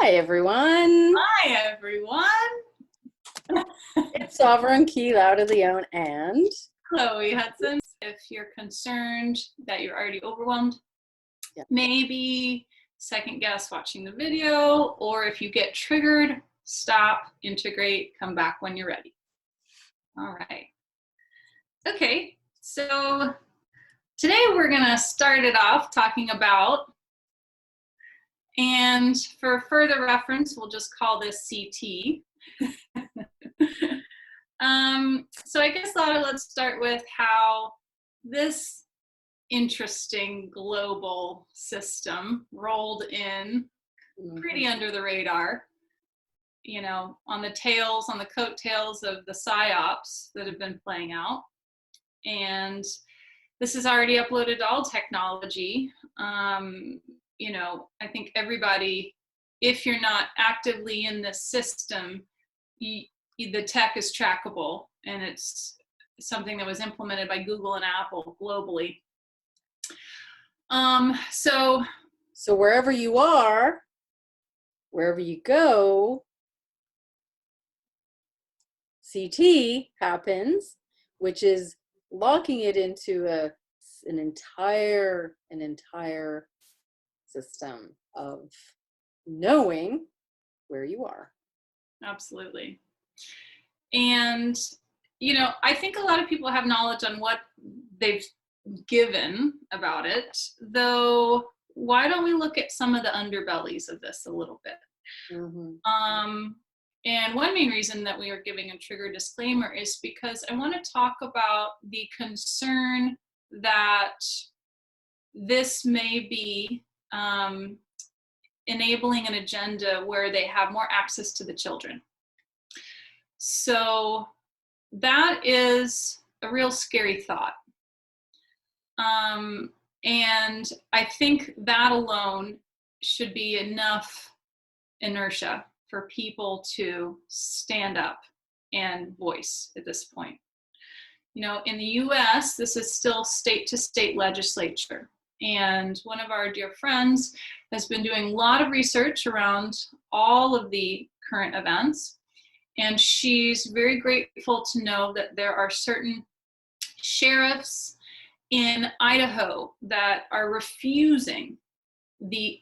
Hi, everyone. Hi, everyone. It's Sovereign Key, Lauda Leon, and Chloe Hudson. If you're concerned that you're already overwhelmed, yeah. Maybe second guess watching the video, or if you get triggered, stop, integrate, come back when you're ready. All right. Okay, so today we're gonna start it off talking about, and for further reference, we'll just call this CT. So I guess, Lauda, let's start with how this interesting global system rolled in pretty under the radar, you know, on the coattails of the Psy Ops that have been playing out. And this is already uploaded to all technology. You know, I think everybody, if you're not actively in this system, the tech is trackable, and it's something that was implemented by Google and Apple globally. So wherever you are, wherever you go, CT happens, which is locking it into an entire system of knowing where you are. Absolutely. And, you know, I think a lot of people have knowledge on what they've given about it, though why don't we look at some of the underbellies of this a little bit? And one main reason that we are giving a trigger disclaimer is because I want to talk about the concern that this may be enabling an agenda where they have more access to the children. So that is a real scary thought. And I think that alone should be enough inertia for people to stand up and voice at this point. You know, in the US, this is still state to state legislature. And one of our dear friends has been doing a lot of research around all of the current events. And she's very grateful to know that there are certain sheriffs in Idaho that are refusing the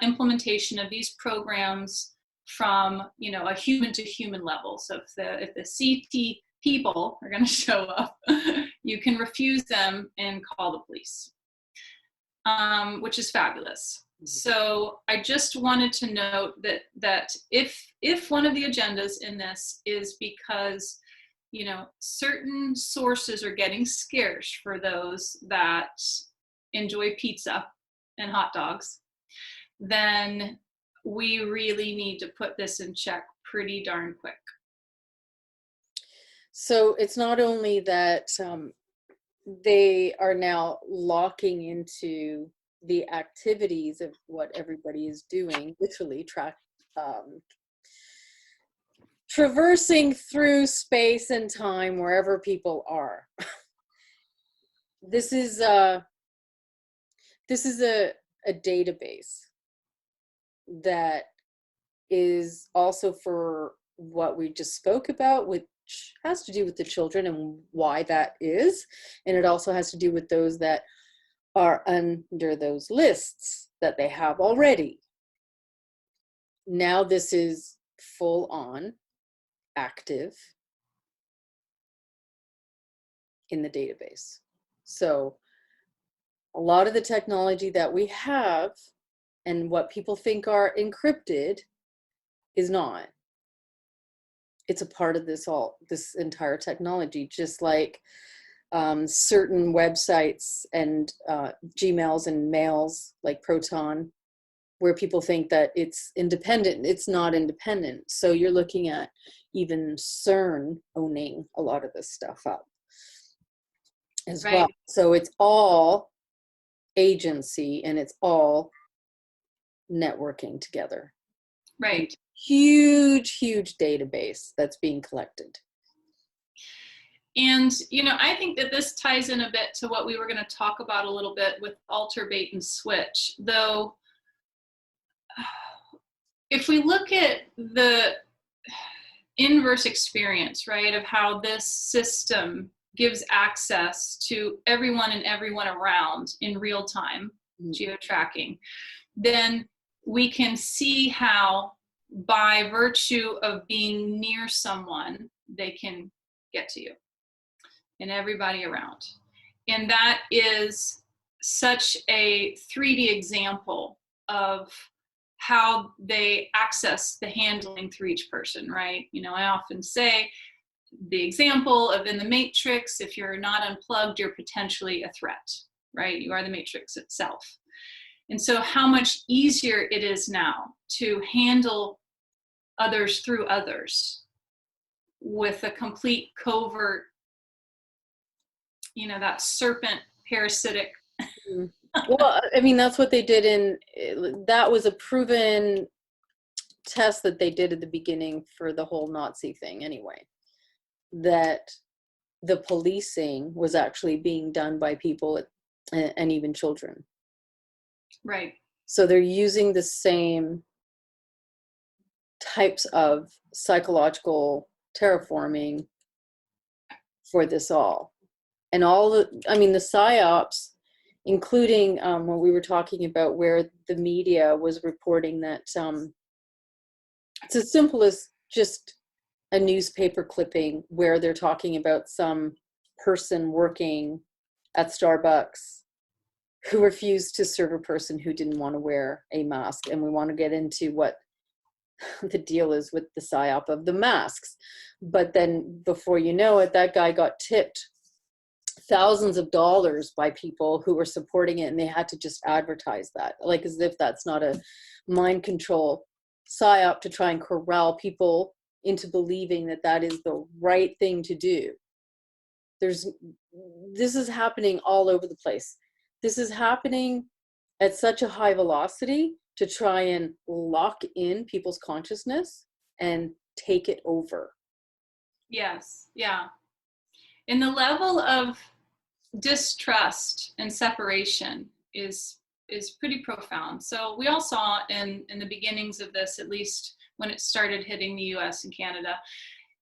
implementation of these programs from, you know, a human to human level. So if the CT people are going to show up, you can refuse them and call the police, which is fabulous. So I just wanted to note that if one of the agendas in this is because, you know, certain sources are getting scarce for those that enjoy pizza and hot dogs, then we really need to put this in check pretty darn quick. So it's not only that they are now locking into the activities of what everybody is doing, literally traversing through space and time wherever people are. This is a database that is also for what we just spoke about, which has to do with the children and why that is. And it also has to do with those that are under those lists that they have already. Now this is full on active in the database. So a lot of the technology that we have and what people think are encrypted is not. It's a part of this entire technology, just like certain websites and Gmails and mails like Proton, where people think that it's independent. It's not independent. So you're looking at even CERN owning a lot of this stuff up as well. So it's all agency and it's all networking together. Right. Huge database that's being collected. And, you know, I think that this ties in a bit to what we were going to talk about a little bit with alter, bait, and switch, though if we look at the inverse experience, right, of how this system gives access to everyone and everyone around in real time, geo-tracking, then we can see how by virtue of being near someone, they can get to you and everybody around. And that is such a 3D example of how they access the handling through each person, right? You know, I often say the example of in the matrix, if you're not unplugged, you're potentially a threat, right? You are the matrix itself. And so how much easier it is now to handle others through others with a complete covert, you know, that serpent parasitic. Well, I mean, that's what they did that was a proven test that they did at the beginning for the whole Nazi thing anyway, that the policing was actually being done by people and even children. Right. So they're using the same types of psychological terraforming for this all. And all the, I mean, the Psy Ops, including what we were talking about, where the media was reporting that it's as simple as just a newspaper clipping where they're talking about some person working at Starbucks who refused to serve a person who didn't want to wear a mask. And we want to get into what the deal is with the psyop of the masks. But then before you know it, that guy got tipped thousands of dollars by people who were supporting it, and they had to just advertise that, like as if that's not a mind control psyop to try and corral people into believing that that is the right thing to do. This is happening all over the place. This is happening at such a high velocity to try and lock in people's consciousness and take it over. Yes, yeah. And the level of distrust and separation is pretty profound. So we all saw in the beginnings of this, at least when it started hitting the US and Canada,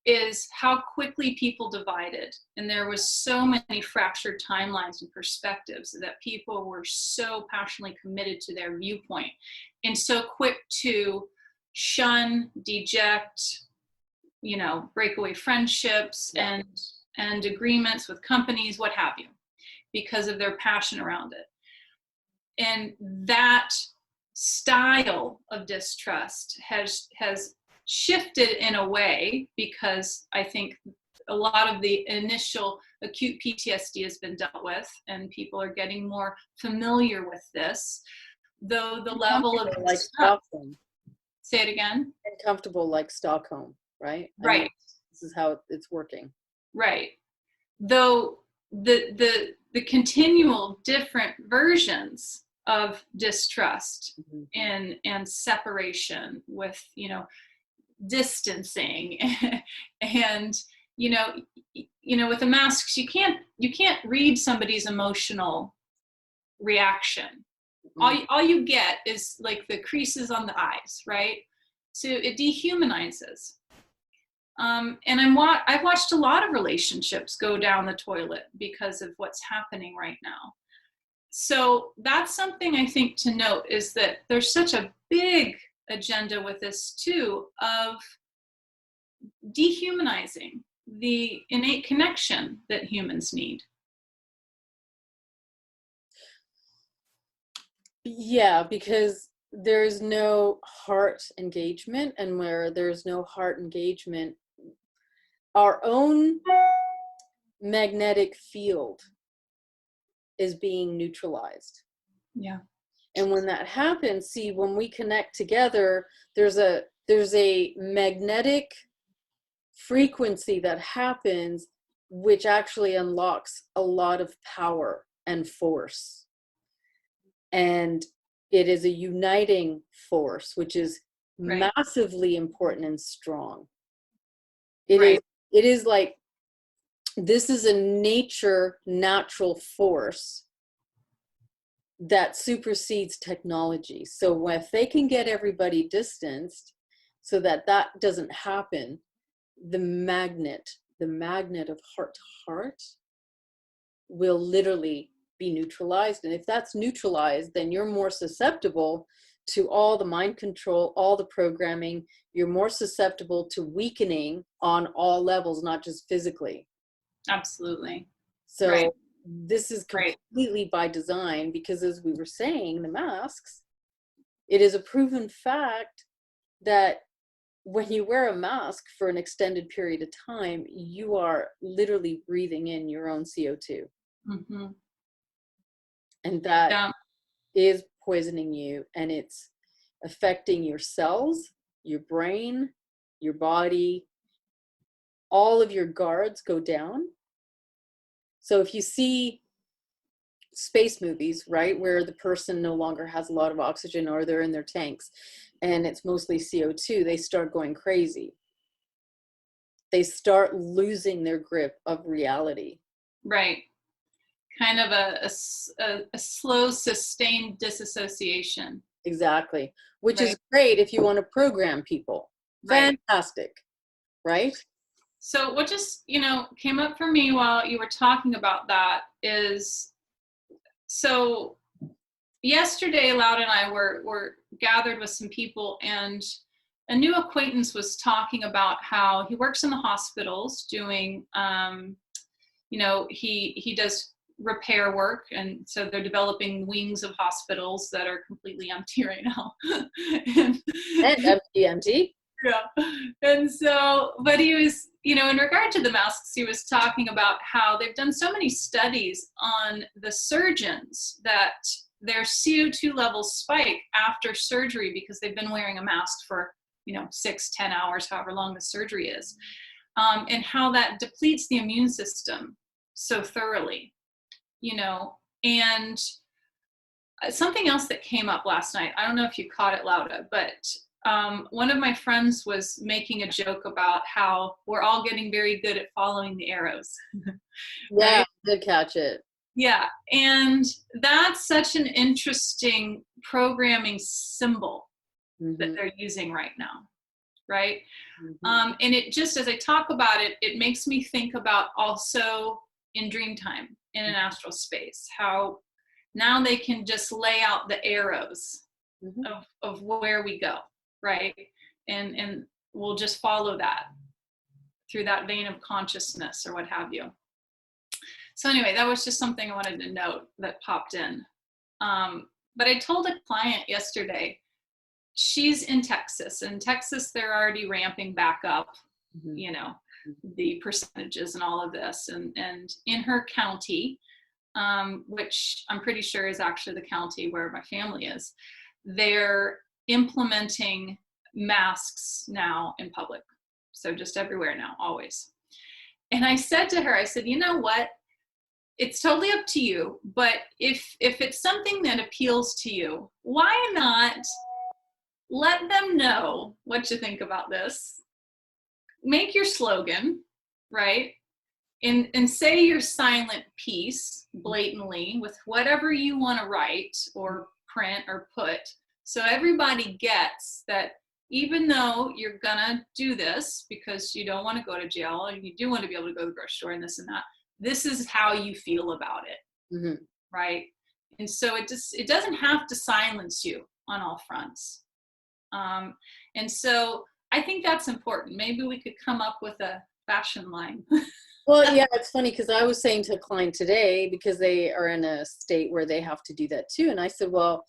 is how quickly people divided. And there was so many fractured timelines and perspectives that people were so passionately committed to their viewpoint and so quick to shun, deject, you know, breakaway friendships and agreements with companies, what have you, because of their passion around it. And that style of distrust has shifted in a way, because I think a lot of the initial acute PTSD has been dealt with and people are getting more familiar with this, though the level of like Stockholm. Say it again. And comfortable like Stockholm, right? Right. I mean, this is how it's working. Right. Though the continual different versions of distrust and separation with, you know, distancing and you know with the masks you can't read somebody's emotional reaction. All you get is like the creases on the eyes, right? So it dehumanizes. And I've watched a lot of relationships go down the toilet because of what's happening right now. So that's something I think to note, is that there's such a big agenda with this too, of dehumanizing the innate connection that humans need. Yeah, because there's no heart engagement, and where there's no heart engagement, our own magnetic field is being neutralized. Yeah. And when that happens, see, when we connect together, there's a magnetic frequency that happens, which actually unlocks a lot of power and force. And it is a uniting force, which is massively important and strong. It is like, this is a natural force that supersedes technology. So if they can get everybody distanced so that that doesn't happen, the magnet of heart to heart will literally be neutralized. And if that's neutralized, then you're more susceptible to all the mind control, all the programming. You're more susceptible to weakening on all levels, not just physically. Absolutely. So Right. this is Right. completely by design, because as we were saying, the masks, it is a proven fact that when you wear a mask for an extended period of time, you are literally breathing in your own CO2. Mm-hmm. And that Yeah. is poisoning you, and it's affecting your cells, your brain, your body. All of your guards go down. So if you see space movies, right, where the person no longer has a lot of oxygen, or they're in their tanks and it's mostly CO2, they start going crazy. They start losing their grip of reality. Right. Kind of a slow, sustained disassociation. Exactly. Which Right. is great if you want to program people. Right. Fantastic. Right? So what just, came up for me while you were talking about that is, so yesterday, Lauda and I were gathered with some people, and a new acquaintance was talking about how he works in the hospitals doing, he does repair work, and so they're developing wings of hospitals that are completely empty right now. and, And empty. yeah. And so, but he was, in regard to the masks, he was talking about how they've done so many studies on the surgeons that their CO2 levels spike after surgery because they've been wearing a mask for, 6-10 hours, however long the surgery is, and how that depletes the immune system so thoroughly, and something else that came up last night, I don't know if you caught it, Lauda, but one of my friends was making a joke about how we're all getting very good at following the arrows. Yeah, Right? did catch it. Yeah, and that's such an interesting programming symbol that they're using right now, right? And it just, as I talk about it, it makes me think about also in dream time, in an astral space, how now they can just lay out the arrows of where we go, right? And we'll just follow that through that vein of consciousness or what have you. So anyway, that was just something I wanted to note that popped in. But I told a client yesterday, she's in Texas. In Texas, they're already ramping back up, the percentages and all of this. And in her county, which I'm pretty sure is actually the county where my family is, they're implementing masks now in public. So just everywhere now, always. And I said to her, I said, you know what? It's totally up to you, but if it's something that appeals to you, why not let them know what you think about this? Make your slogan, right? And say your silent piece blatantly with whatever you want to write or print or put, so everybody gets that even though you're gonna do this because you don't want to go to jail and you do want to be able to go to the grocery store and this and that, this is how you feel about it, right? And so it doesn't have to silence you on all fronts. And so I think that's important. Maybe we could come up with a fashion line. Well, yeah, it's funny because I was saying to a client today, because they are in a state where they have to do that too. And I said, well,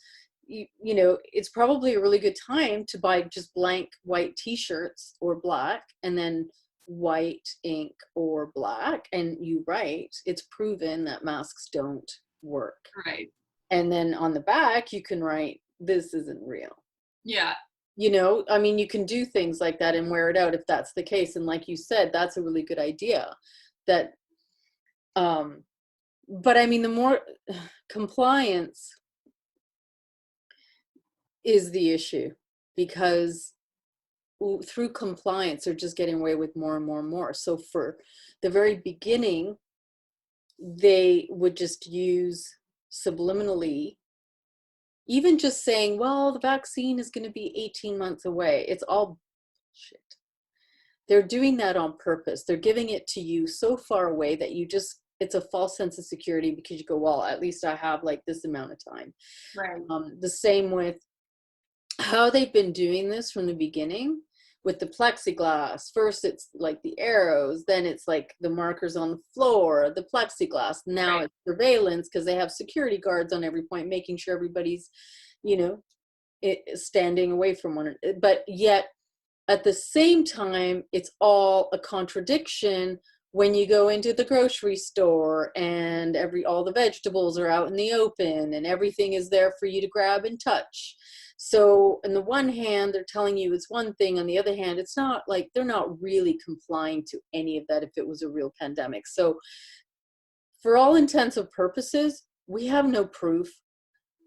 it's probably a really good time to buy just blank white t-shirts or black, and then white ink or black, and you write, it's proven that masks don't work. Right. And then on the back, you can write, this isn't real. Yeah. I mean, you can do things like that and wear it out if that's the case. And like you said, that's a really good idea. That, but I mean, the more compliance is the issue, because through compliance, they're just getting away with more and more and more. So for the very beginning, they would just use subliminally even just saying, well, the vaccine is going to be 18 months away, it's all shit. They're doing that on purpose. They're giving it to you so far away that you just, it's a false sense of security because you go, well, at least I have like this amount of time. Right. The same with how they've been doing this from the beginning with the plexiglass. First it's like the arrows, then it's like the markers on the floor, the plexiglass. Now Right. it's surveillance because they have security guards on every point, making sure everybody's, you know, standing away from one another. But yet at the same time, it's all a contradiction when you go into the grocery store and all the vegetables are out in the open and everything is there for you to grab and touch. So on the one hand, they're telling you it's one thing. On the other hand, it's not like they're not really complying to any of that if it was a real pandemic. So for all intents and purposes, we have no proof.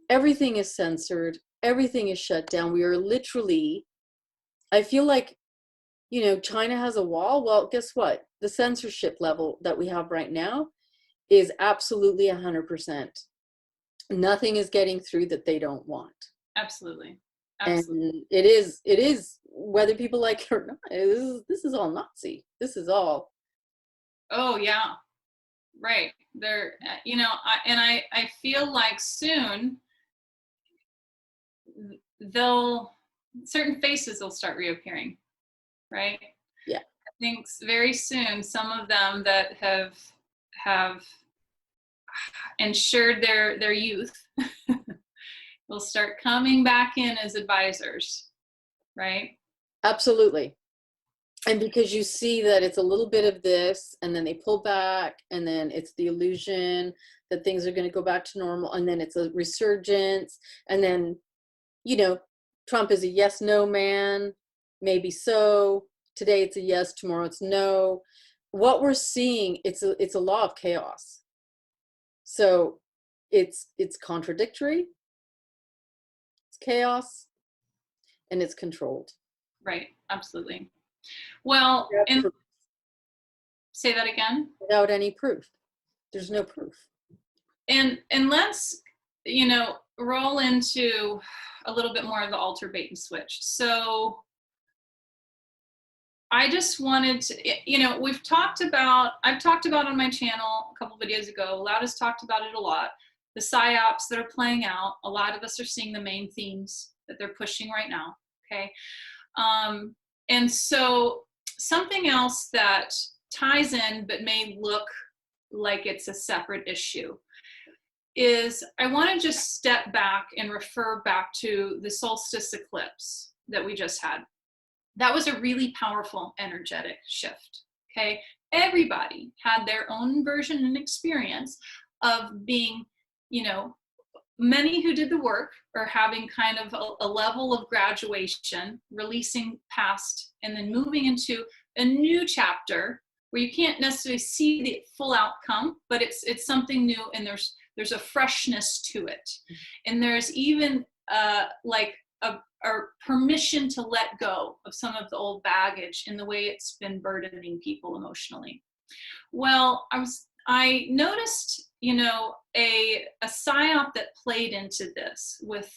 Everything is censored. Everything is shut down. We are literally, I feel like, you know, China has a wall. Well, guess what? The censorship level that we have right now is absolutely 100%. Nothing is getting through that they don't want. Absolutely. Absolutely. And it is, whether people like it or not, this is all Nazi. This is all. Oh yeah. Right. There, you know, I feel like soon certain faces will start reappearing. Right. Yeah. I think very soon some of them that have ensured their youth will start coming back in as advisors, right? Absolutely. And because you see that it's a little bit of this, and then they pull back, and then it's the illusion that things are going to go back to normal, and then it's a resurgence, and then, you know, Trump is a yes, no man, maybe so. Today it's a yes, tomorrow it's no. What we're seeing, it's a law of chaos. So it's contradictory, it's chaos, and it's controlled. Right. Absolutely. Well, and say that again. Without any proof. There's no proof. And let's, you know, roll into a little bit more of the alter bait and switch. So I just wanted to, you know, I've talked about on my channel a couple videos ago, Lauda's talked about it a lot, the Psy Ops that are playing out. A lot of us are seeing the main themes that they're pushing right now, okay? And so something else that ties in but may look like it's a separate issue is I want to just step back and refer back to the solstice eclipse that we just had. That was a really powerful energetic shift, okay? Everybody had their own version and experience of being, you know, many who did the work are having kind of a level of graduation, releasing past, and then moving into a new chapter where you can't necessarily see the full outcome, but it's something new, and there's a freshness to it. And there's even like a permission to let go of some of the old baggage in the way it's been burdening people emotionally. Well, I noticed, you know, a psyop that played into this with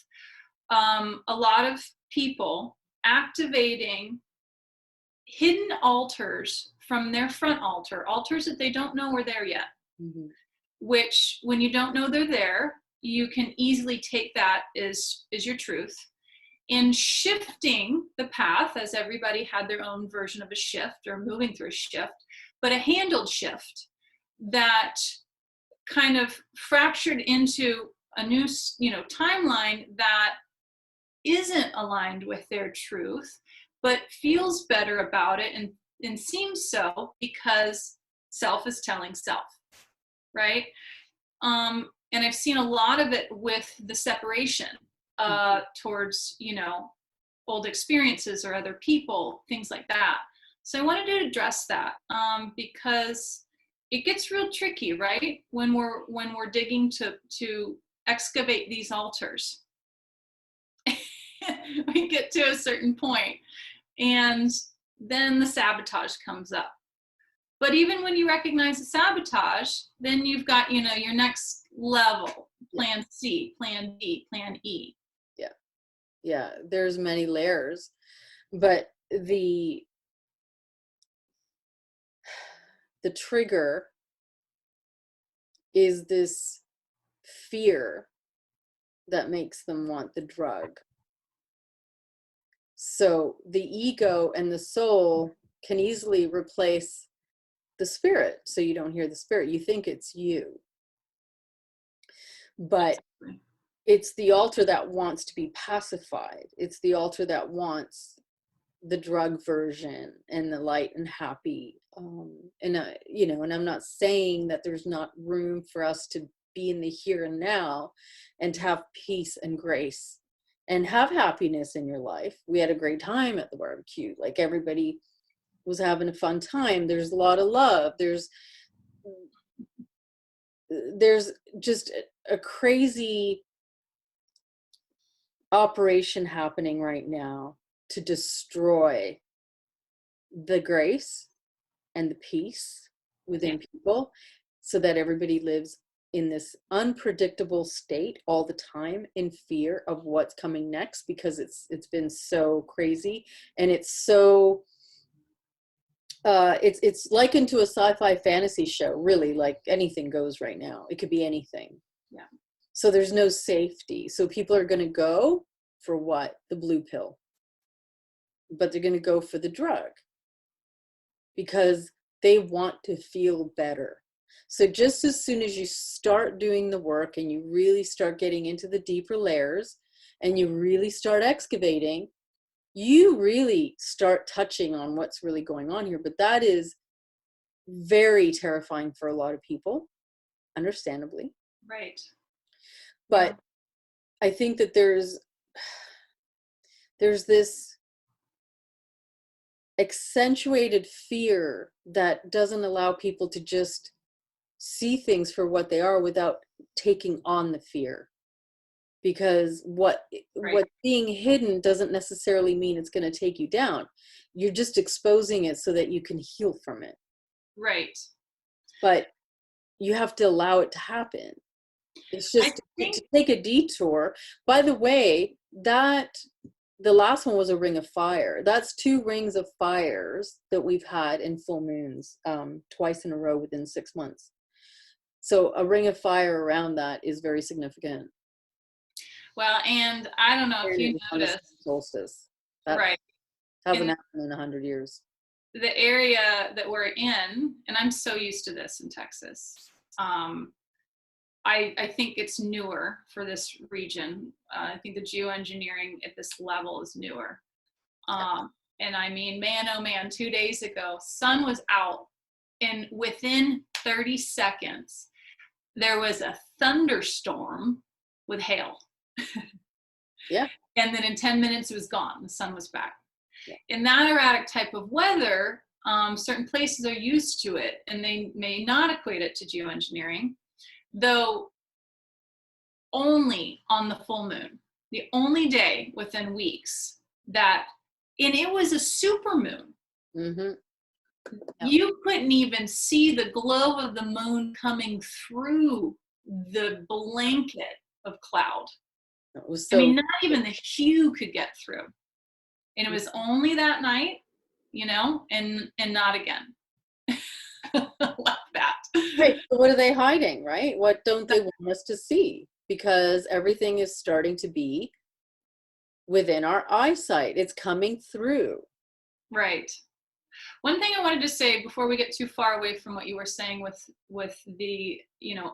a lot of people activating hidden altars from their front altar, altars that they don't know are there yet. Mm-hmm. Which, when you don't know they're there, you can easily take that as your truth. In shifting the path, as everybody had their own version of a shift or moving through a shift, but a handled shift that kind of fractured into a new, you know, timeline that isn't aligned with their truth, but feels better about it and seems so because self is telling self, right? And I've seen a lot of it with the separation towards, you know, old experiences or other people, things like that. So I wanted to address that because it gets real tricky, right? When we're digging to excavate these altars. We get to a certain point, and then the sabotage comes up. But even when you recognize the sabotage, then you've got, you know, your next level, plan C, plan D, plan E. Yeah, there's many layers, but the trigger is this fear that makes them want the drug. So the ego and the soul can easily replace the spirit, so you don't hear the spirit. You think it's you. But it's the altar that wants to be pacified. It's the altar that wants the drug version and the light and happy. And I'm not saying that there's not room for us to be in the here and now and to have peace and grace and have happiness in your life. We had a great time at the barbecue. Like, everybody was having a fun time. There's a lot of love. There's just a crazy operation happening right now to destroy the grace and the peace within people, so that everybody lives in this unpredictable state all the time, in fear of what's coming next, because it's been so crazy. And it's so it's likened to a sci-fi fantasy show, really. Like, anything goes right now. It could be anything. Yeah. So there's no safety. So people are going to go for what? The blue pill. But they're going to go for the drug because they want to feel better. So just as soon as you start doing the work and you really start getting into the deeper layers and you really start excavating, you really start touching on what's really going on here. But that is very terrifying for a lot of people, understandably. Right. But I think that there's this accentuated fear that doesn't allow people to just see things for what they are without taking on the fear. Because what's being hidden doesn't necessarily mean it's going to take you down. You're just exposing it so that you can heal from it. Right. But you have to allow it to happen. It's just to take a detour. By the way, that the last one was a ring of fire. That's 2 rings of fires that we've had in full moons, twice in a row within 6 months. So a ring of fire around that is very significant. Well, and I don't know if you noticed. Solstice. Right. Hasn't happened in 100 years. The area that we're in, and I'm so used to this in Texas, I think it's newer for this region. I think the geoengineering at this level is newer. And I mean, man, oh man, 2 days ago, sun was out, and within 30 seconds, there was a thunderstorm with hail. Yeah. And then in 10 minutes, it was gone. The sun was back. Yeah. In that erratic type of weather, certain places are used to it, and they may not equate it to geoengineering, though only on the full moon, the only day within weeks that, and it was a super moon. Mm-hmm. Yeah. You couldn't even see the glow of the moon coming through the blanket of cloud. It was so, I mean, not even the hue could get through. And it was only that night, and not again. Like that. Right. So what are they hiding, right? What don't they want us to see? Because everything is starting to be within our eyesight. It's coming through. Right. One thing I wanted to say before we get too far away from what you were saying with the,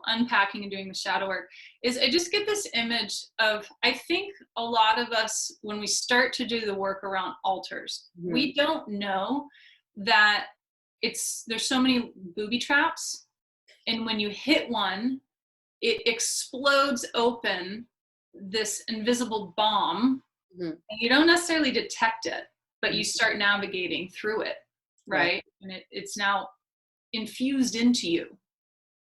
unpacking and doing the shadow work, is I just get this image of, I think a lot of us, when we start to do the work around altars, Mm-hmm. we don't know that there's so many booby traps. And when you hit one, it explodes open this invisible bomb. Mm-hmm. And you don't necessarily detect it, but you start navigating through it. Right. And it's now infused into you,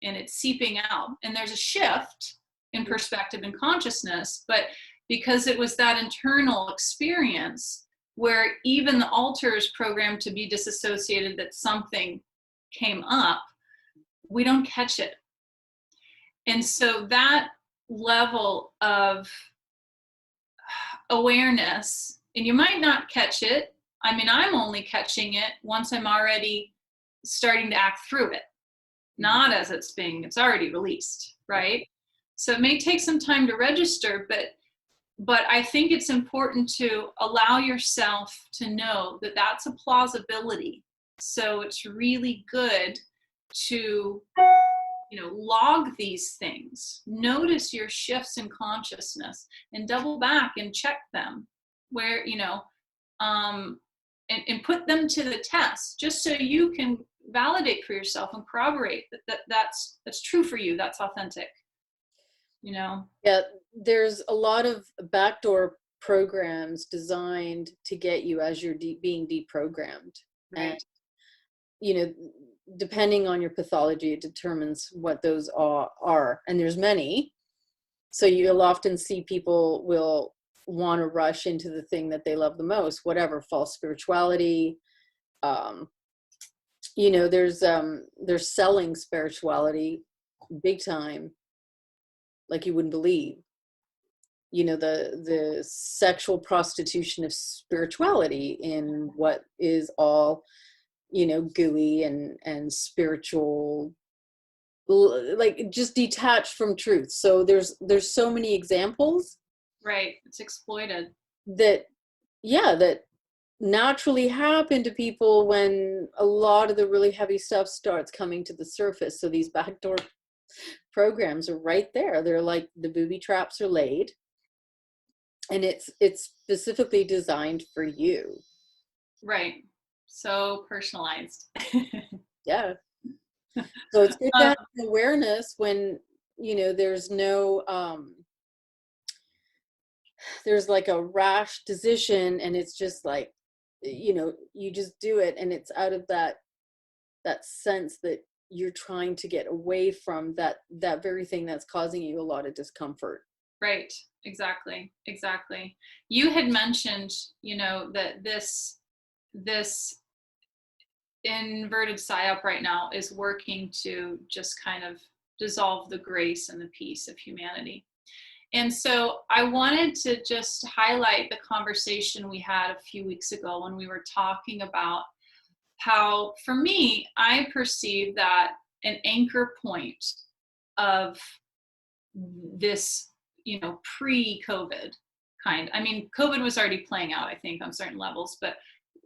and it's seeping out, and there's a shift in perspective and consciousness. But because it was that internal experience where even the altar is programmed to be disassociated, that something came up, we don't catch it. And so that level of awareness, and you might not catch it. I mean, I'm only catching it once I'm already starting to act through it, not as it's already released, right? So it may take some time to register, but I think it's important to allow yourself to know that that's a plausibility. So it's really good to, log these things, notice your shifts in consciousness, and double back and check them where, and put them to the test, just so you can validate for yourself and corroborate that's true for you, that's authentic. Yeah, there's a lot of backdoor programs designed to get you as you're being deprogrammed. Right. And depending on your pathology, it determines what those are. And there's many. So you'll often see people will want to rush into the thing that they love the most, whatever, false spirituality. There's selling spirituality big time, like you wouldn't believe. The sexual prostitution of spirituality in what is all gooey and spiritual, like just detached from truth. So there's so many examples, right? It's exploited, that naturally happen to people when a lot of the really heavy stuff starts coming to the surface. So these backdoor programs are right there. They're like the booby traps are laid, and it's specifically designed for you. right? So personalized. Yeah. So it's good to have awareness when there's no there's like a rash decision, and it's just like you just do it, and it's out of that sense that you're trying to get away from that very thing that's causing you a lot of discomfort. Right. Exactly. You had mentioned, that this inverted psyop right now is working to just kind of dissolve the grace and the peace of humanity. And so I wanted to just highlight the conversation we had a few weeks ago when we were talking about how, for me, I perceive that an anchor point of this, pre-COVID COVID was already playing out, I think, on certain levels, but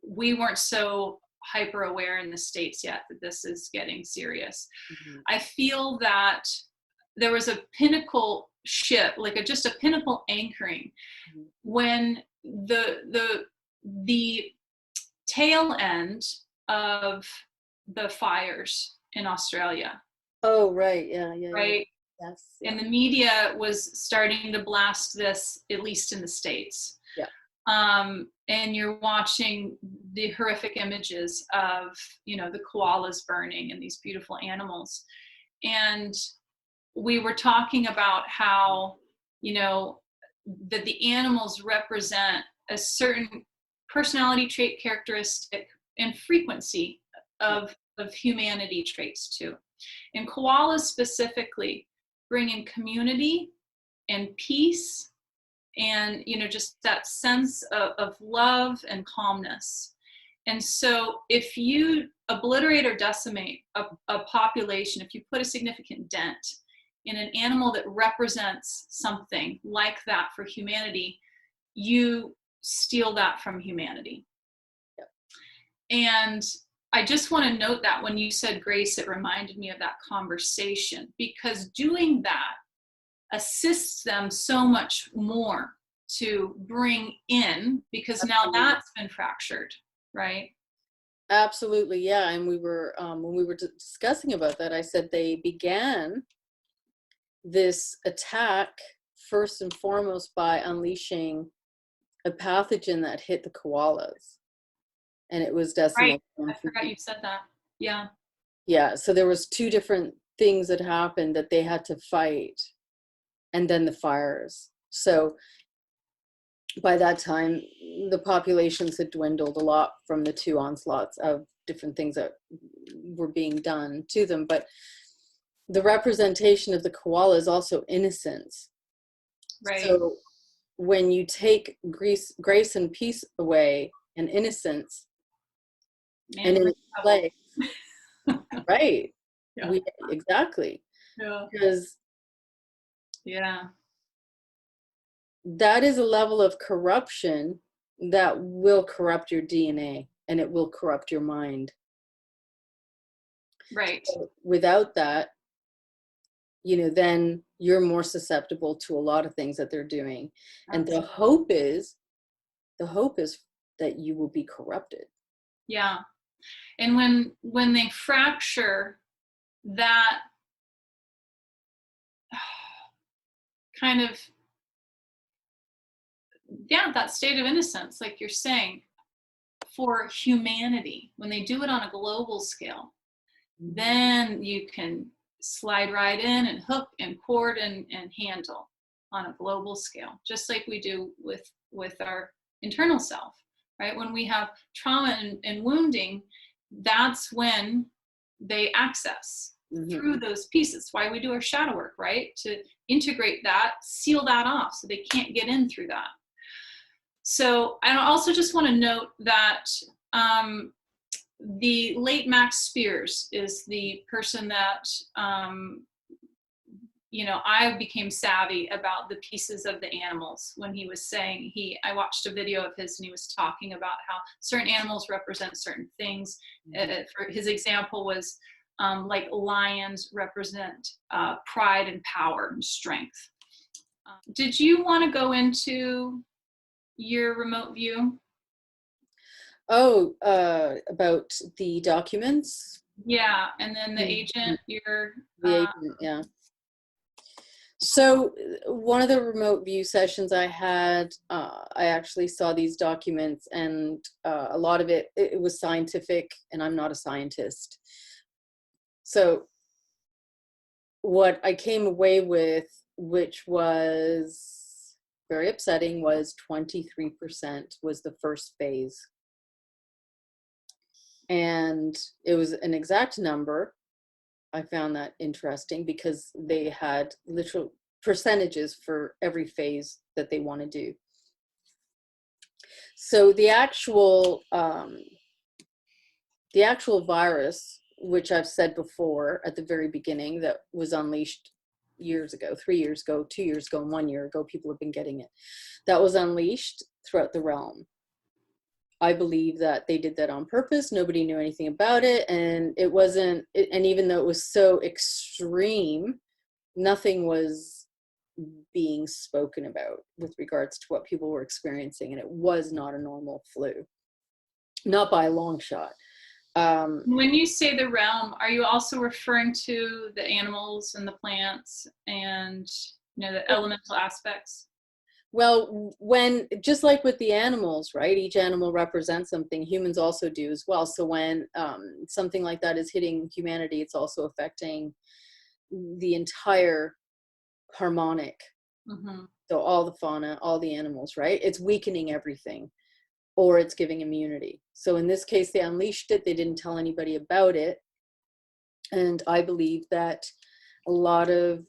we weren't so hyper aware in the States yet that this is getting serious. Mm-hmm. I feel that there was a pinnacle shift, like just a pinnacle anchoring, mm-hmm. when the tail end of the fires in Australia. Oh, right. Yeah. Right. Yes. Yeah. And the media was starting to blast this, at least in the States. Yeah. And you're watching the horrific images of, the koalas burning and these beautiful animals. And we were talking about how, that the animals represent a certain personality trait, characteristic, and frequency of humanity traits too. And koalas specifically bring in community and peace and, just that sense of love and calmness. And so if you obliterate or decimate a population, if you put a significant dent in an animal that represents something like that for humanity, you steal that from humanity. Yep. And I just want to note that when you said grace, it reminded me of that conversation, because doing that assists them so much more to bring in, because Absolutely. Now that's been fractured, right? Absolutely, yeah. And we were when we were discussing about that, I said they began this attack first and foremost by unleashing a pathogen that hit the koalas, and it was decimal. Right. I forgot you said that. Yeah. Yeah. So there was two different things that happened that they had to fight, and then the fires. So by that time, the populations had dwindled a lot from the two onslaughts of different things that were being done to them. But the representation of the koala is also innocence. Right. So when you take grace and peace away and innocence, Man, and we're in in its trouble. place, right? Yeah. Exactly. Yeah. Because Yeah. that is a level of corruption that will corrupt your DNA and it will corrupt your mind. Right. So without that, then you're more susceptible to a lot of things that they're doing. And the hope is that you will be corrupted. Yeah. And when they fracture that kind of, that state of innocence, like you're saying, for humanity, when they do it on a global scale, then you can slide right in and hook and cord and handle on a global scale, just like we do with our internal self, right? When we have trauma and wounding, that's when they access through those pieces. Why we do our shadow work, right? To integrate that, seal that off so they can't get in through that. So I also just want to note that the late Max Spears is the person that I became savvy about the pieces of the animals when he was saying, I watched a video of his and he was talking about how certain animals represent certain things. For his example was like lions represent pride and power and strength. Did you want to go into your remote view? Oh, about the documents? Yeah, and then the agent, the agent, yeah. So one of the remote view sessions I had, I actually saw these documents, and a lot of it was scientific, and I'm not a scientist. So what I came away with, which was very upsetting, was 23% was the first phase. And it was an exact number. I found that interesting because they had literal percentages for every phase that they want to do. So the actual virus, which I've said before at the very beginning, that was unleashed years ago, 3 years ago, 2 years ago, and 1 year ago, people have been getting it. That was unleashed throughout the realm. I believe that they did that on purpose. Nobody knew anything about it. And it wasn't, and even though it was so extreme, nothing was being spoken about with regards to what people were experiencing. And it was not a normal flu, not by a long shot. When you say the realm, are you also referring to the animals and the plants and the elemental aspects? Well, just like with the animals, right? Each animal represents something. Humans also do as well. So when something like that is hitting humanity, it's also affecting the entire harmonic. So all the fauna, all the animals, right? It's weakening everything, or it's giving immunity. So in this case, they unleashed it. They didn't tell anybody about it. And I believe that a lot of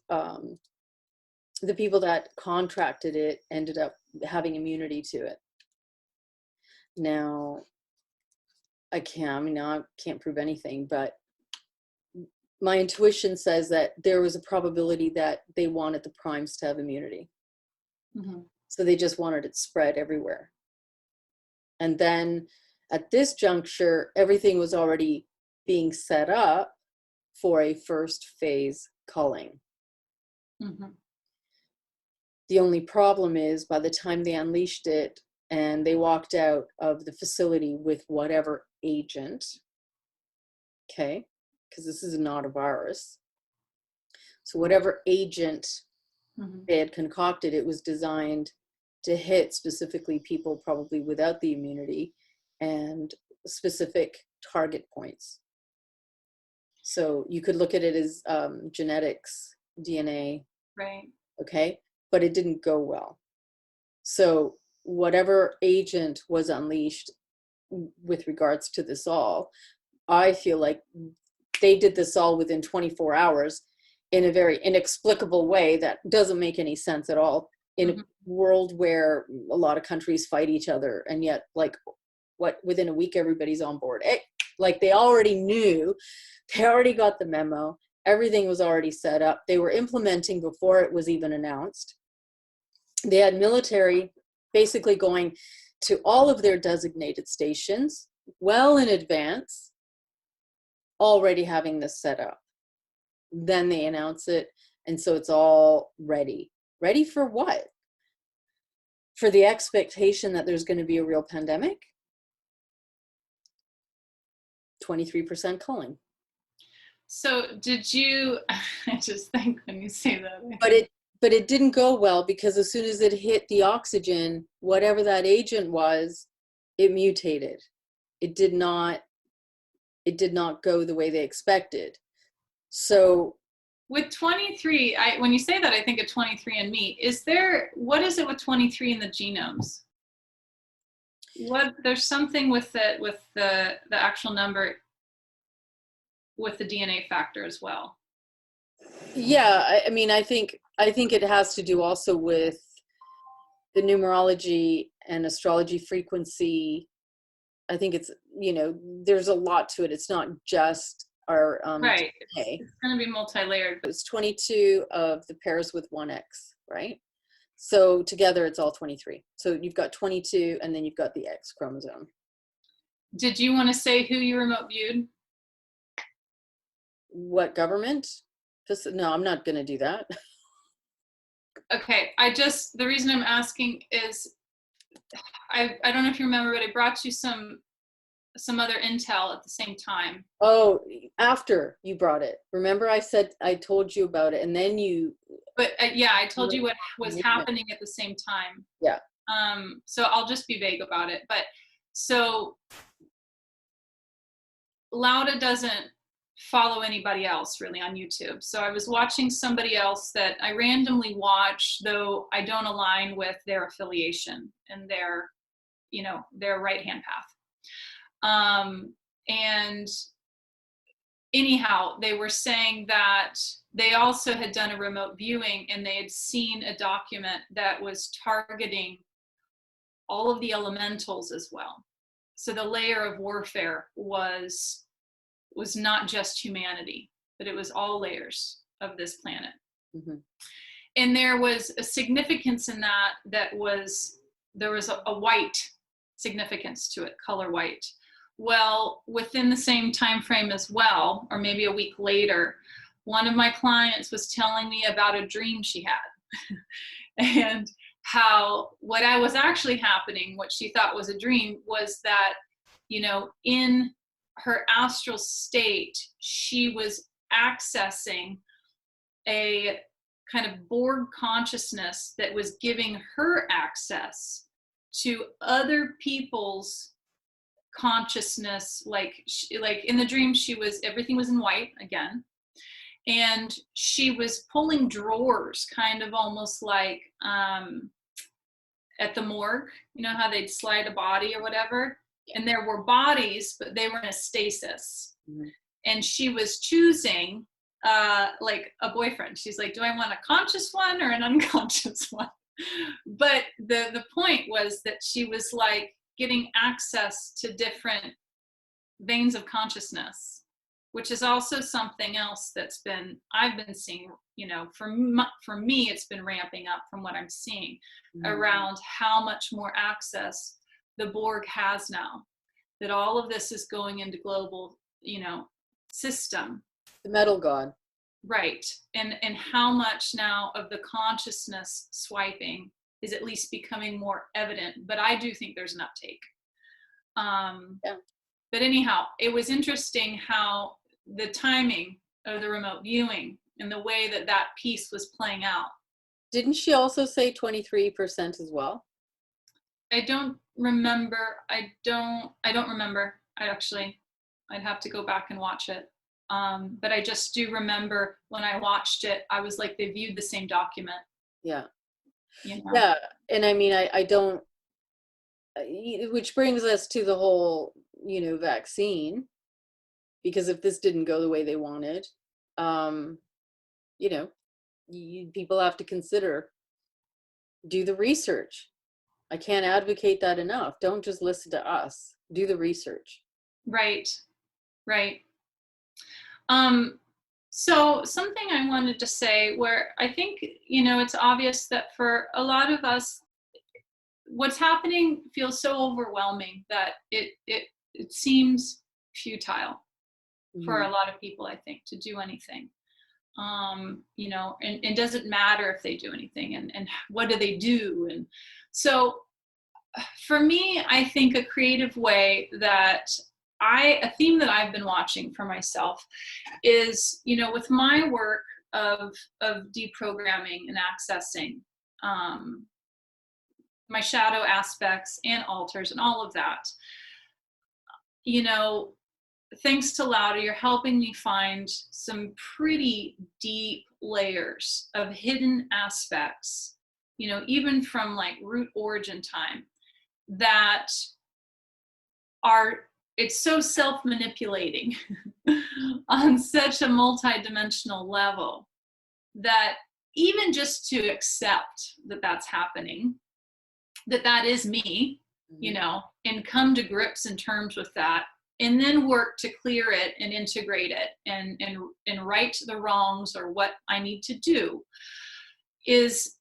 the people that contracted it ended up having immunity to it. Now, I can't prove anything, but my intuition says that there was a probability that they wanted the primes to have immunity. So they just wanted it spread everywhere. And then at this juncture, everything was already being set up for a first phase culling. The only problem is by the time they unleashed it and they walked out of the facility with whatever agent, okay, because this is not a virus. So whatever agent they had concocted, it was designed to hit specifically people probably without the immunity and specific target points. So you could look at it as genetics, DNA, right? Okay, but it didn't go well. So whatever agent was unleashed with regards to this all, I feel like they did this all within 24 hours in a very inexplicable way that doesn't make any sense at all in a world where a lot of countries fight each other, and yet like within a week everybody's on board. Like they already knew, they already got the memo, everything was already set up, they were implementing before it was even announced. They had military basically going to all of their designated stations well in advance, already having this set up. Then they announce it, and so it's all ready. Ready for what? For the expectation that there's going to be a real pandemic? 23% culling. So did you, I just think when you say that. But it didn't go well, because as soon as it hit the oxygen, whatever that agent was, it mutated. It did not go the way they expected. So with 23, when you say that, I think of 23andMe. What is it with 23 in the genomes? There's something with the actual number with the DNA factor as well. Yeah, I mean, I think it has to do also with the numerology and astrology frequency. I think it's, there's a lot to it. It's not just our right. DNA. It's going to be multi-layered. It's 22 of the pairs with 1X, right? So together it's all 23. So you've got 22, and then you've got the X chromosome. Did you want to say who you remote viewed? What government? No, I'm not going to do that. Okay, the reason I'm asking is, I don't know if you remember, but I brought you some other intel at the same time. Oh, after you brought it. Remember I told you about it, and then you. But yeah, I told you what was happening at the same time. Yeah. So I'll just be vague about it. But so Lauda doesn't follow anybody else really on YouTube. So I was watching somebody else that I randomly watch, though I don't align with their affiliation and their right-hand path. And anyhow, they were saying that they also had done a remote viewing, and they had seen a document that was targeting all of the elementals as well. So the layer of warfare was not just humanity, but it was all layers of this planet. Mm-hmm. And there was a significance in that there was a white significance to it, color white. Well, within the same time frame as well, or maybe a week later, one of my clients was telling me about a dream she had. And how what was actually happening, what she thought was a dream, was that, in her astral state, she was accessing a kind of Borg consciousness that was giving her access to other people's consciousness. Like in the dream, everything was in white again, and she was pulling drawers, kind of almost like at the morgue, how they'd slide a body or whatever, and there were bodies, but they were in a stasis. Mm-hmm. And she was choosing like a boyfriend. She's like, do I want a conscious one or an unconscious one? But the point was that she was like getting access to different veins of consciousness, which is also something else I've been seeing, for me, it's been ramping up from what I'm seeing. Mm-hmm. Around how much more access the Borg has now, that all of this is going into global, system. The metal god. Right. And how much now of the consciousness swiping is at least becoming more evident. But I do think there's an uptake. Yeah. But anyhow, it was interesting how the timing of the remote viewing and the way that piece was playing out. Didn't she also say 23% as well? I don't remember. I don't remember. I'd have to go back and watch it. But I just do remember when I watched it, I was like, they viewed the same document. Yeah. Yeah. And I mean, I don't, which brings us to the whole, vaccine, because if this didn't go the way they wanted, you know, people have to consider, do the research. I can't advocate that enough. Don't just listen to us. Do the research. Right. Right. So something I wanted to say, where I think, it's obvious that for a lot of us, what's happening feels so overwhelming that it seems futile for a lot of people, I think, to do anything. And does it matter if they do anything, and what do they do? And so for me, I think a creative way that a theme that I've been watching for myself is, with my work of deprogramming and accessing my shadow aspects and alters and all of that, thanks to Lauda, you're helping me find some pretty deep layers of hidden aspects, even from like root origin time, that it's so self-manipulating on such a multi-dimensional level that even just to accept that that's happening, that is me, and come to grips and terms with that, and then work to clear it and integrate it and right the wrongs or what I need to do, is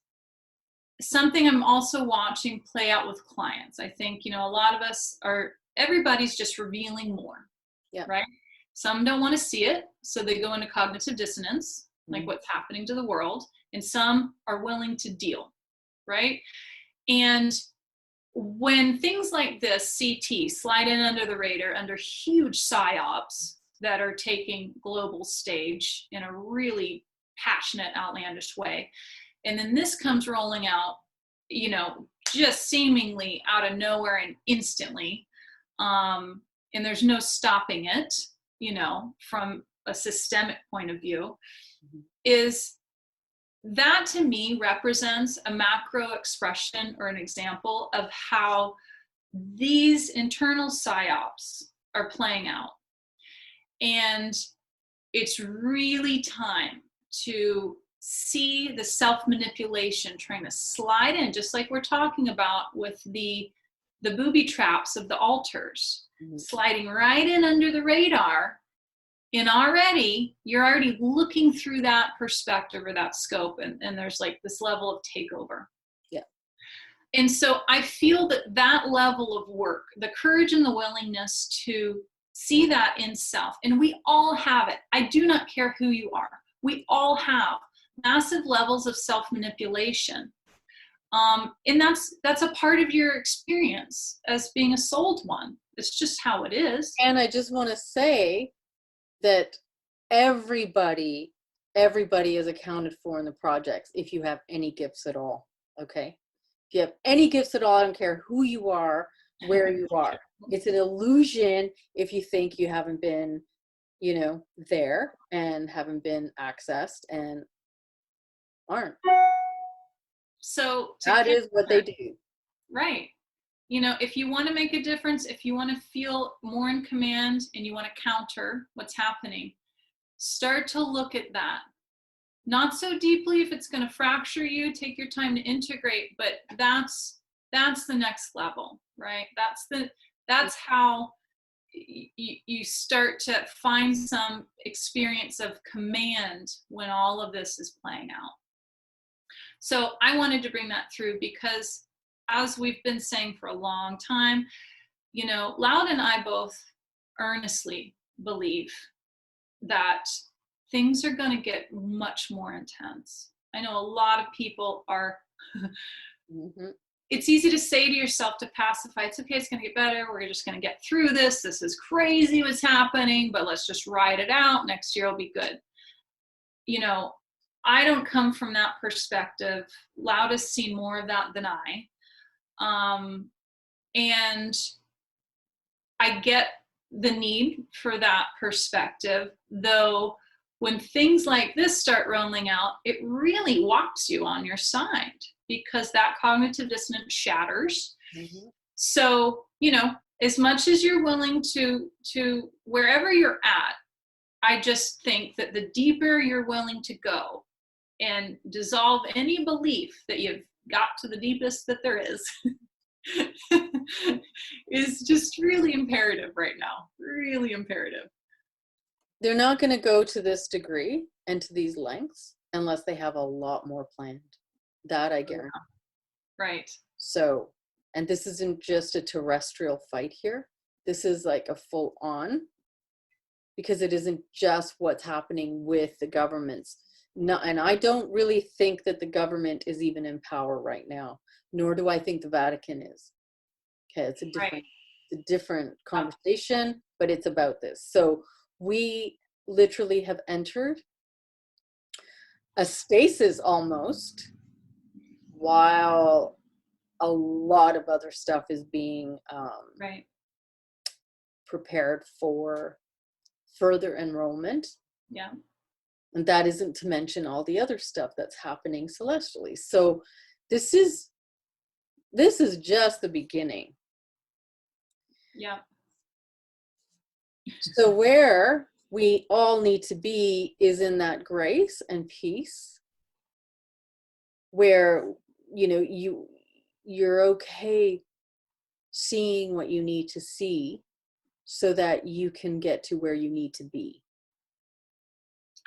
something I'm also watching play out with clients. I think, a lot of us everybody's just revealing more, right? Some don't want to see it, so they go into cognitive dissonance, like what's happening to the world, and some are willing to deal, right? And when things like this, CT, slide in under the radar, under huge Psy Ops that are taking global stage in a really passionate, outlandish way, and then this comes rolling out, just seemingly out of nowhere and instantly, and there's no stopping it, from a systemic point of view, is that to me represents a macro expression or an example of how these internal psyops are playing out. And it's really time to see the self-manipulation trying to slide in, just like we're talking about with the booby traps of the altars, sliding right in under the radar. And you're already looking through that perspective or that scope, and there's like this level of takeover. Yeah. And so I feel that level of work, the courage and the willingness to see that in self, and we all have it. I do not care who you are. We all have massive levels of self-manipulation. And that's a part of your experience as being a souled one. It's just how it is. And I just want to say that everybody is accounted for in the projects if you have any gifts at all. Okay, if you have any gifts at all, I don't care who you are, where you are. It's an illusion if you think you haven't been, there and haven't been accessed and aren't. So that is what they do. Right. If you want to make a difference, if you want to feel more in command and you want to counter what's happening, start to look at that. Not so deeply if it's going to fracture you, take your time to integrate, but that's the next level, right? That's how you start to find some experience of command when all of this is playing out. So I wanted to bring that through because, as we've been saying for a long time, Lauda and I both earnestly believe that things are going to get much more intense. I know a lot of people are, it's easy to say to yourself to pacify, it's okay, it's going to get better, we're just going to get through this, this is crazy what's happening, but let's just ride it out, next year will be good. I don't come from that perspective. Lauda's seen more of that than I. And I get the need for that perspective, though when things like this start rolling out, it really whops you on your side because that cognitive dissonance shatters. So, as much as you're willing to wherever you're at, I just think that the deeper you're willing to go and dissolve any belief that you've got to the deepest that there is just really imperative right now. Really imperative. They're not going to go to this degree and to these lengths unless they have a lot more planned. That I guarantee. Right. So, and this isn't just a terrestrial fight here. This is like a full on, because it isn't just what's happening with the governments. No, and I don't really think that the government is even in power right now, nor do I think the Vatican is. Okay, it's a different conversation, but it's about this. So we literally have entered a stasis almost, while a lot of other stuff is being prepared for further enrollment. Yeah. And that isn't to mention all the other stuff that's happening celestially. So this is just the beginning. Yeah. So where we all need to be is in that grace and peace, where, you know, you're okay seeing what you need to see so that you can get to where you need to be.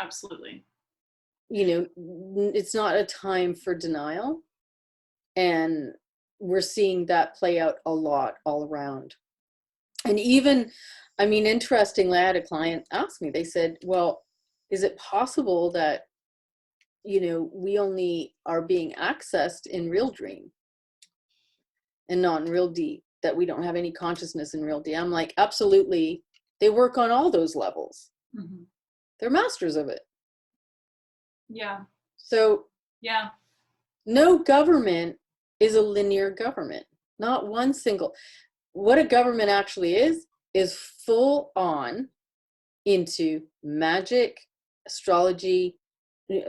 Absolutely. You know, it's not a time for denial. And we're seeing that play out a lot all around. And even, I mean, interestingly, I had a client ask me, they said, well, is it possible that, you know, we only are being accessed in real dream and not in real deep, that we don't have any consciousness in real deep? I'm like, absolutely. They work on all those levels. Mm-hmm. They're masters of it. Yeah. So yeah, no government is a linear government. Not one single. What a government actually is full on into magic, astrology,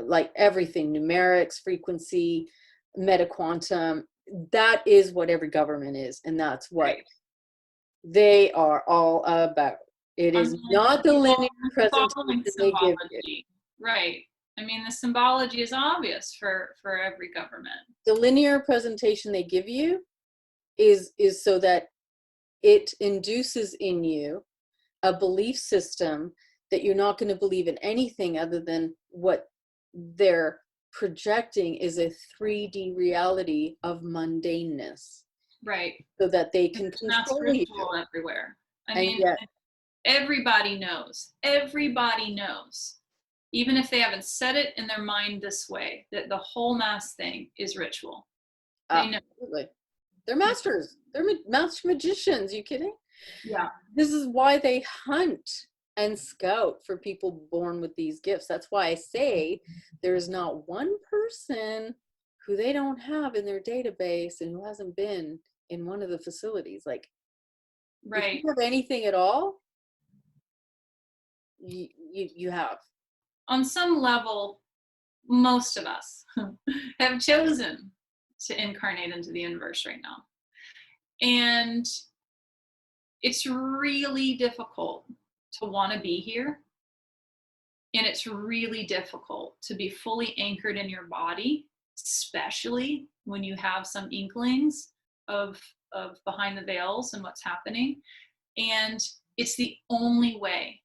like everything, numerics, frequency, metaquantum. That is what every government is. And that's what they are all about. It is not the linear presentation they give you. Right. I mean, the symbology is obvious for every government. The linear presentation they give you is so that it induces in you a belief system that you're not going to believe in anything other than what they're projecting is a 3D reality of mundaneness. Right. So that they can control you. Everywhere. I mean, everybody knows. Everybody knows. Even if they haven't said it in their mind this way, that the whole mass thing is ritual. They know. Absolutely. They're masters. They're master magicians. You kidding? Yeah. This is why they hunt and scout for people born with these gifts. That's why I say there is not one person who they don't have in their database and who hasn't been in one of the facilities. Like, if you have anything at all, you have. On some level, most of us have chosen to incarnate into the universe right now. And it's really difficult to want to be here. And it's really difficult to be fully anchored in your body, especially when you have some inklings of behind the veils and what's happening. And it's the only way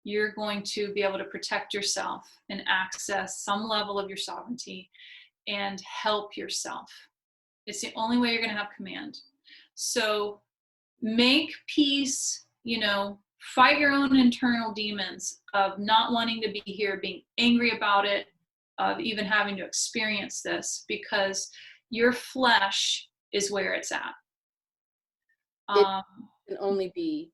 you're going to be able to protect yourself and access some level of your sovereignty and help yourself. It's the only way you're going to have command. So make peace, you know, fight your own internal demons of not wanting to be here, being angry about it, of even having to experience this, because your flesh is where it's at. It can only be,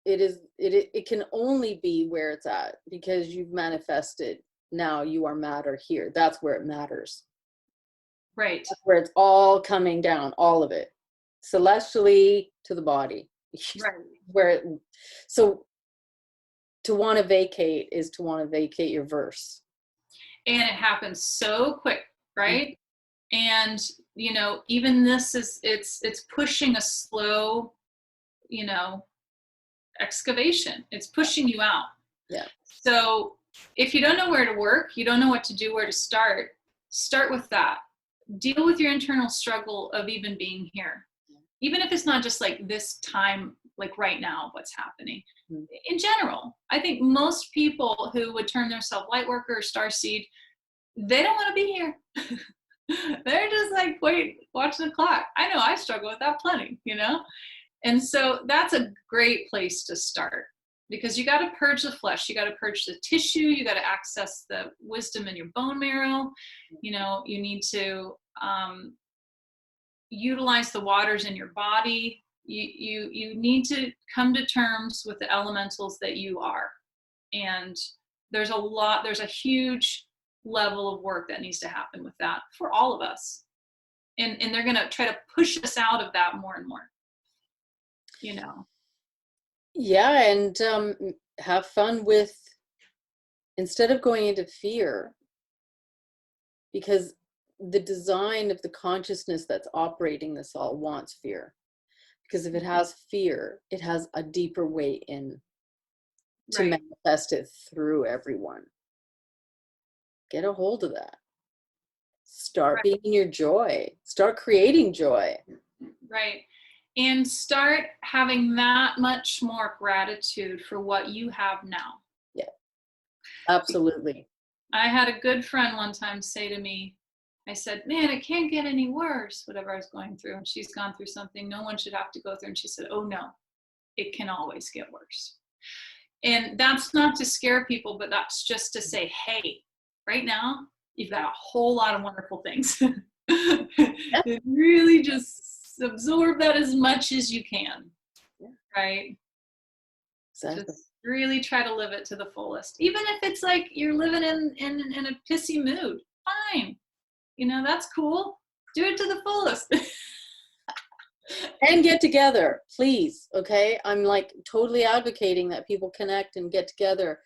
it can only be where it's at because you've manifested. Now you are matter here. That's where it matters. Right. That's where it's all coming down, all of it, celestially to the body. Right. So to want to vacate is to want to vacate your verse. And it happens so quick, right? Mm-hmm. And, you know, even this is, it's pushing a slow, you know, excavation. It's pushing you out. Yeah. So if you don't know where to work, you don't know what to do, where to start with that. Deal with your internal struggle of even being here. Even if it's not just like this time, like right now, what's happening. Mm-hmm. In general, I think most people who would term themselves light worker or starseed, they don't want to be here. They're just like, wait, watch the clock. I know I struggle with that plenty, you know? And so that's a great place to start, because you got to purge the flesh, you got to purge the tissue, you got to access the wisdom in your bone marrow. You know, you need to utilize the waters in your body. You need to come to terms with the elementals that you are. And there's a huge level of work that needs to happen with that for all of us. And they're going to try to push us out of that more and more, you know. Yeah, and have fun with, instead of going into fear, because the design of the consciousness that's operating this all wants fear. Because if it has fear, it has a deeper way in to manifest it through everyone. Get a hold of that. Start being in your joy. Start creating joy. Right. And start having that much more gratitude for what you have now. Yeah, absolutely. I had a good friend one time say to me, I said, man, it can't get any worse, whatever I was going through. And she's gone through something no one should have to go through. And she said, oh no, it can always get worse. And that's not to scare people, but that's just to say, hey, right now, you've got a whole lot of wonderful things. Really just absorb that as much as you can. Yeah. Right? Exactly. Just really try to live it to the fullest. Even if it's like you're living in a pissy mood, fine. You know, that's cool. Do it to the fullest. And get together, please. Okay, I'm like totally advocating that people connect and get together.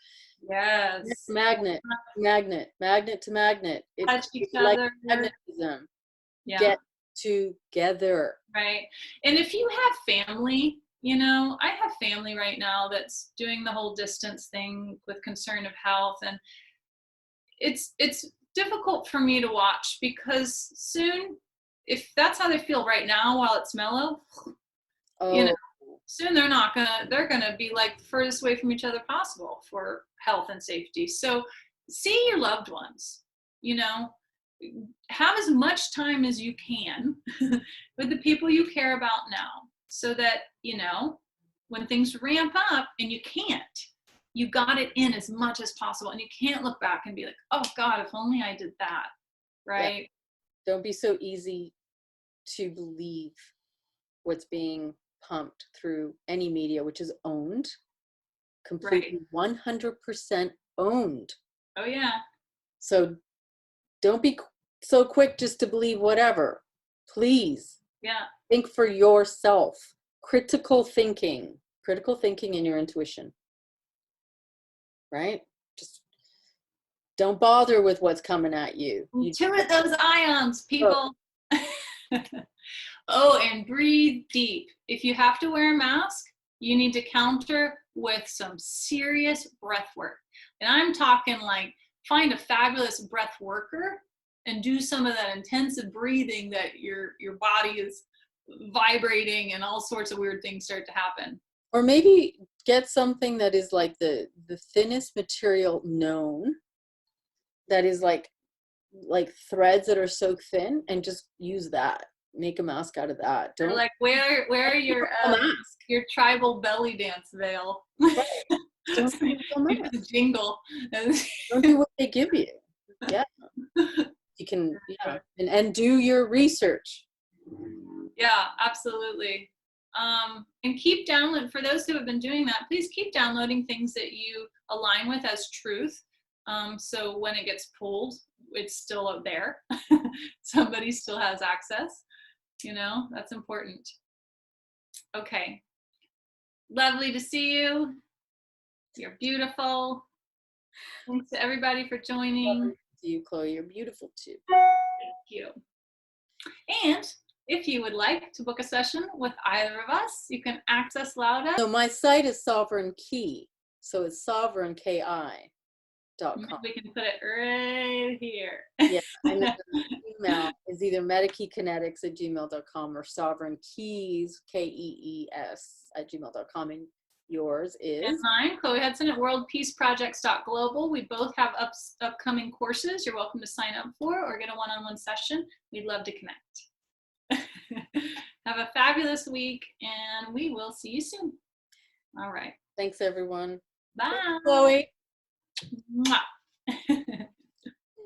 Yes. Magnet to magnet. Touch each like other. Magnetism. Yeah. Get together. Right. And if you have family, you know, I have family right now that's doing the whole distance thing with concern of health, and it's difficult for me to watch, because soon, if that's how they feel right now while it's mellow, you know, soon they're gonna be like the furthest away from each other possible for health and safety. So see your loved ones, you know, have as much time as you can with the people you care about now, so that, you know, when things ramp up and you got it in as much as possible, and you can't look back and be like, oh God, if only I did that. Right. Yeah. Don't be so easy to believe what's being pumped through any media, which is owned, completely 100% owned. Oh yeah. So don't be so quick just to believe whatever. Please. Yeah. Think for yourself. Critical thinking and your intuition. Right? Just don't bother with what's coming at you. Intuit those ions, people. Oh, and breathe deep. If you have to wear a mask, you need to counter with some serious breath work. And I'm talking like, find a fabulous breath worker and do some of that intensive breathing that your body is vibrating and all sorts of weird things start to happen. Or maybe get something that is like the thinnest material known, that is like threads that are so thin, and just use that. Make a mask out of that. Don't like wear your tribal belly dance veil. Right. Don't do the jingle. Don't do what they give you. Yeah. You can, yeah, and do your research. Yeah, absolutely. And keep downloading. For those who have been doing that, please keep downloading things that you align with as truth. So when it gets pulled, it's still up there. Somebody still has access. You know, that's important. Okay. Lovely to see you. You're beautiful. Thanks to everybody for joining. Lovely to see you, Chloe. You're beautiful too. Thank you. And if you would like to book a session with either of us, you can access Lauda. So my site is Sovereign Key. So it's sovereignki.com. We can put it right here. Yeah, and then the email is either medakeykinetics@gmail.com or sovereignkeys, KEES, @gmail.com. And yours And is? mine, Chloe Hudson at worldpeaceprojects.global. We both have upcoming courses you're welcome to sign up for or get a one-on-one session. We'd love to connect. Have a fabulous week, and we will see you soon. All right. Thanks, everyone. Bye. Chloe. Mwah.